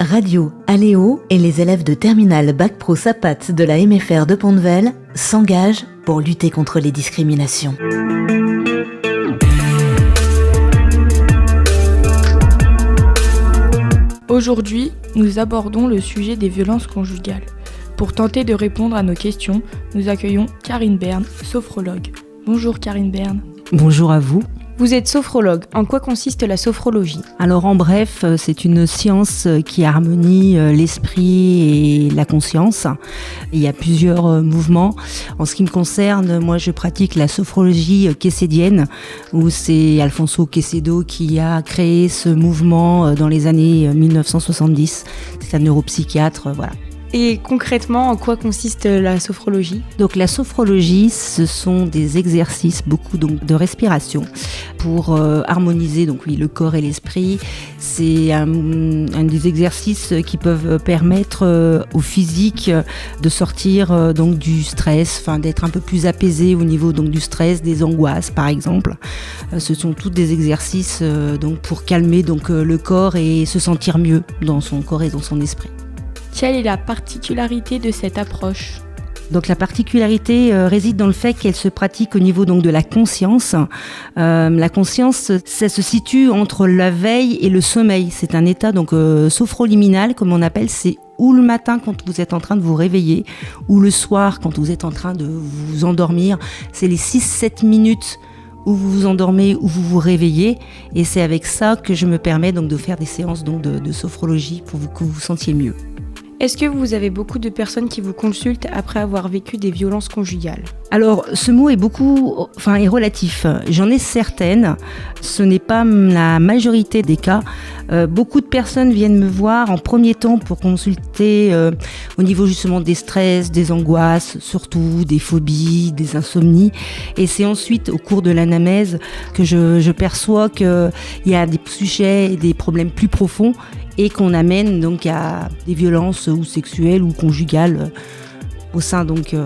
Radio Aléo et les élèves de terminale Bac Pro Sapat de la MFR de Pont-de-Vel s'engagent pour lutter contre les discriminations. Aujourd'hui, nous abordons le sujet des violences conjugales. Pour tenter de répondre à nos questions, nous accueillons Karine Berne, sophrologue. Bonjour Karine Berne. Bonjour à vous. Vous êtes sophrologue. En quoi consiste la sophrologie ? Alors en bref, c'est une science qui harmonie l'esprit et la conscience. Il y a plusieurs mouvements. En ce qui me concerne, moi je pratique la sophrologie quessédienne, où c'est Alfonso Quecedo qui a créé ce mouvement dans les années 1970. C'est un neuropsychiatre, voilà. Et concrètement, en quoi consiste la sophrologie ? Donc la sophrologie, ce sont des exercices, beaucoup donc de respiration pour harmoniser le corps et l'esprit. C'est un des exercices qui peuvent permettre au physique de sortir donc du stress, d'être un peu plus apaisé au niveau donc du stress, des angoisses par exemple. Ce sont tous des exercices donc pour calmer donc le corps et se sentir mieux dans son corps et dans son esprit. Quelle est la particularité de cette approche ? Donc la particularité réside dans le fait qu'elle se pratique au niveau donc de la conscience. La conscience, ça se situe entre la veille et le sommeil. C'est un état donc sophroliminal comme on appelle. C'est ou le matin quand vous êtes en train de vous réveiller, ou le soir quand vous êtes en train de vous endormir. C'est les 6-7 minutes où vous vous endormez, où vous vous réveillez. Et c'est avec ça que je me permets donc de faire des séances donc de sophrologie pour que vous vous sentiez mieux. Est-ce que vous avez beaucoup de personnes qui vous consultent après avoir vécu des violences conjugales ? Alors, ce mot est est relatif. J'en ai certaines. Ce n'est pas la majorité des cas. Beaucoup de personnes viennent me voir en premier temps pour consulter au niveau justement des stress, des angoisses, surtout des phobies, des insomnies. Et c'est ensuite, au cours de l'anamnèse, que je perçois qu'il y a des sujets et des problèmes plus profonds et qu'on amène donc à des violences ou sexuelles ou conjugales au sein donc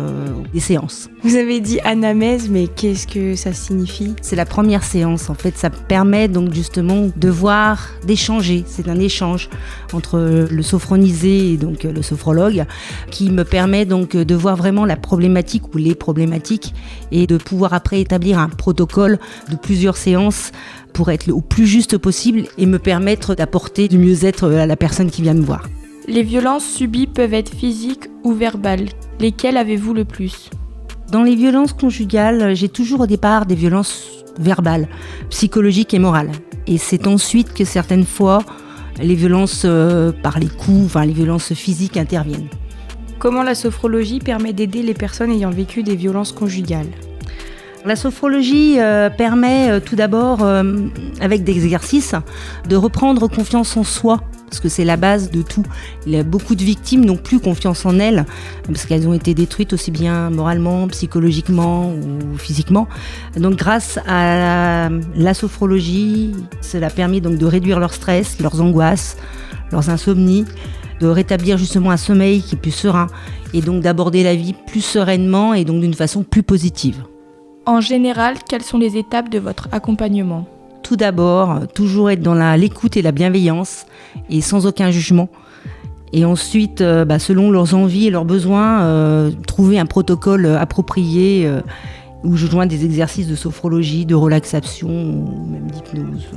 des séances. Vous avez dit anamnèse, mais qu'est-ce que ça signifie ? C'est la première séance, en fait, ça permet donc justement d'échanger. C'est un échange entre le sophronisé et donc le sophrologue qui me permet donc de voir vraiment la problématique ou les problématiques et de pouvoir après établir un protocole de plusieurs séances pour être au plus juste possible et me permettre d'apporter du mieux-être à la personne qui vient me voir. Les violences subies peuvent être physiques ou verbales. Lesquelles avez-vous le plus ? Dans les violences conjugales, j'ai toujours au départ des violences verbales, psychologiques et morales. Et c'est ensuite que certaines fois, les violences par les coups, les violences physiques interviennent. Comment la sophrologie permet d'aider les personnes ayant vécu des violences conjugales ? La sophrologie permet tout d'abord, avec des exercices, de reprendre confiance en soi, parce que c'est la base de tout. Il y a beaucoup de victimes n'ont plus confiance en elles, parce qu'elles ont été détruites aussi bien moralement, psychologiquement ou physiquement. Donc grâce à la sophrologie, cela a permis donc de réduire leur stress, leurs angoisses, leurs insomnies, de rétablir justement un sommeil qui est plus serein, et donc d'aborder la vie plus sereinement et donc d'une façon plus positive. En général, quelles sont les étapes de votre accompagnement ? Tout d'abord, toujours être dans l'écoute et la bienveillance et sans aucun jugement. Et ensuite, selon leurs envies et leurs besoins, trouver un protocole approprié où je joins des exercices de sophrologie, de relaxation ou même d'hypnose,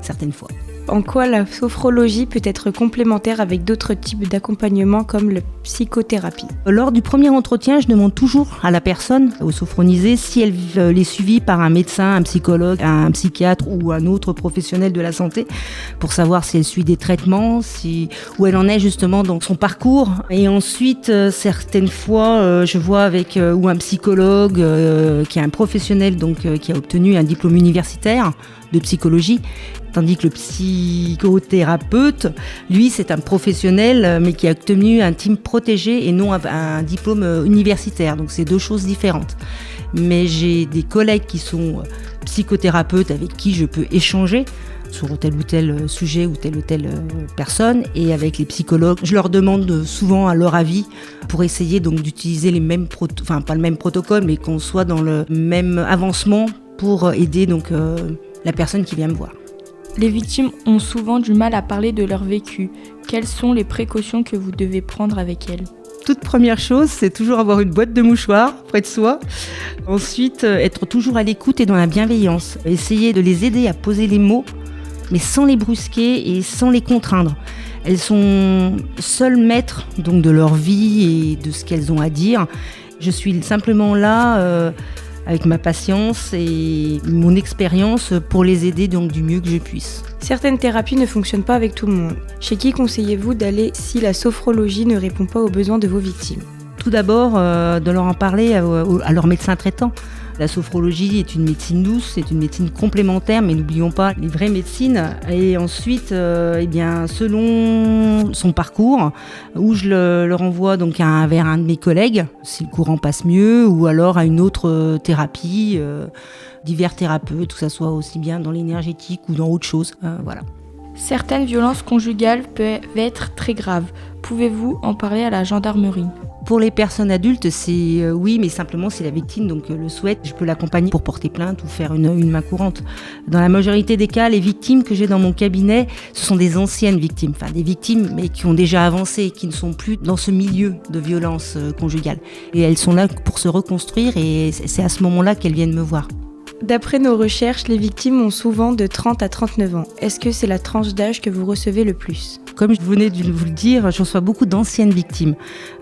certaines fois. En quoi la sophrologie peut être complémentaire avec d'autres types d'accompagnement comme la psychothérapie ? Lors du premier entretien, je demande toujours à la personne, au sophronisé, si elle est suivie par un médecin, un psychologue, un psychiatre ou un autre professionnel de la santé pour savoir si elle suit des traitements, où elle en est justement dans son parcours. Et ensuite, certaines fois, je vois avec ou un psychologue qui est un professionnel qui a obtenu un diplôme universitaire de psychologie, tandis que le psychothérapeute, lui, c'est un professionnel, mais qui a obtenu un diplôme protégé et non un diplôme universitaire. Donc, c'est deux choses différentes. Mais j'ai des collègues qui sont psychothérapeutes avec qui je peux échanger sur tel ou tel sujet ou telle personne. Et avec les psychologues, je leur demande souvent à leur avis pour essayer donc d'utiliser les mêmes, pas le même protocole, mais qu'on soit dans le même avancement pour aider donc la personne qui vient me voir. Les victimes ont souvent du mal à parler de leur vécu. Quelles sont les précautions que vous devez prendre avec elles ? Toute première chose, c'est toujours avoir une boîte de mouchoirs près de soi. Ensuite, être toujours à l'écoute et dans la bienveillance. Essayer de les aider à poser les mots, mais sans les brusquer et sans les contraindre. Elles sont seules maîtres donc, de leur vie et de ce qu'elles ont à dire. Je suis simplement là avec ma patience et mon expérience pour les aider donc, du mieux que je puisse. Certaines thérapies ne fonctionnent pas avec tout le monde. Chez qui conseillez-vous d'aller si la sophrologie ne répond pas aux besoins de vos victimes ? Tout d'abord, de leur en parler à leur médecin traitant. La sophrologie est une médecine douce, c'est une médecine complémentaire, mais n'oublions pas les vraies médecines. Et ensuite, selon son parcours, où je le renvoie donc vers un de mes collègues, si le courant passe mieux, ou alors à une autre thérapie, divers thérapeutes, que ça soit aussi bien dans l'énergétique ou dans autre chose. Voilà. Certaines violences conjugales peuvent être très graves. Pouvez-vous en parler à la gendarmerie ? Pour les personnes adultes, c'est oui, mais simplement si la victime le souhaite, je peux l'accompagner pour porter plainte ou faire une main courante. Dans la majorité des cas, les victimes que j'ai dans mon cabinet, ce sont des anciennes victimes, enfin des victimes mais qui ont déjà avancé, qui ne sont plus dans ce milieu de violence conjugale. Et elles sont là pour se reconstruire et c'est à ce moment-là qu'elles viennent me voir. D'après nos recherches, les victimes ont souvent de 30 à 39 ans. Est-ce que c'est la tranche d'âge que vous recevez le plus ? Comme je venais de vous le dire, je reçois beaucoup d'anciennes victimes.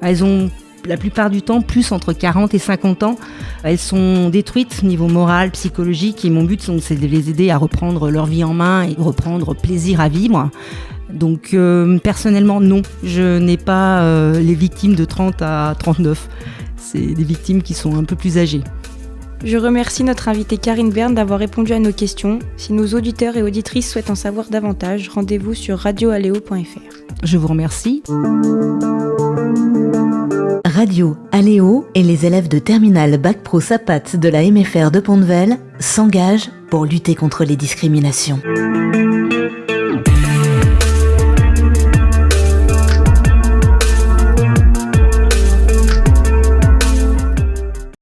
Elles ont la plupart du temps plus entre 40 et 50 ans. Elles sont détruites au niveau moral, psychologique et mon but c'est de les aider à reprendre leur vie en main et reprendre plaisir à vivre. Donc personnellement non, je n'ai pas les victimes de 30 à 39. C'est des victimes qui sont un peu plus âgées. Je remercie notre invitée Karine Berne d'avoir répondu à nos questions. Si nos auditeurs et auditrices souhaitent en savoir davantage, rendez-vous sur radioaléo.fr. Je vous remercie. Radio Aléo et les élèves de terminale Bac Pro SAPAT de la MFR de Pont-de-Vel s'engagent pour lutter contre les discriminations.